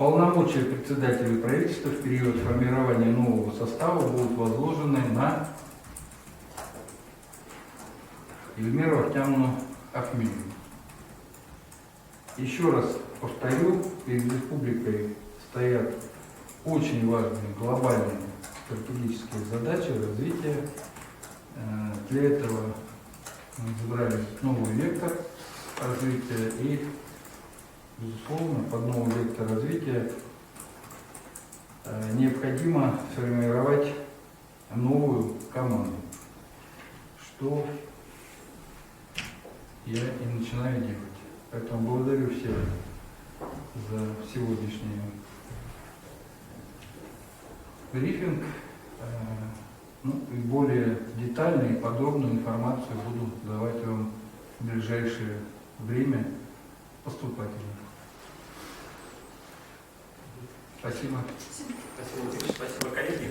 Полномочия председателя правительства в период формирования нового состава будут возложены на Эльмиру Ахтямовну Ахмедовну. Еще раз повторю, перед республикой стоят очень важные глобальные стратегические задачи развития. Для этого мы избрали новый вектор развития и, безусловно, под новый вектор развития необходимо сформировать новую команду, что я и начинаю делать. Поэтому благодарю всех за сегодняшний брифинг. И более детальную и подробную информацию буду давать вам в ближайшее время поступательно. Спасибо. Спасибо, Спасибо, коллеги.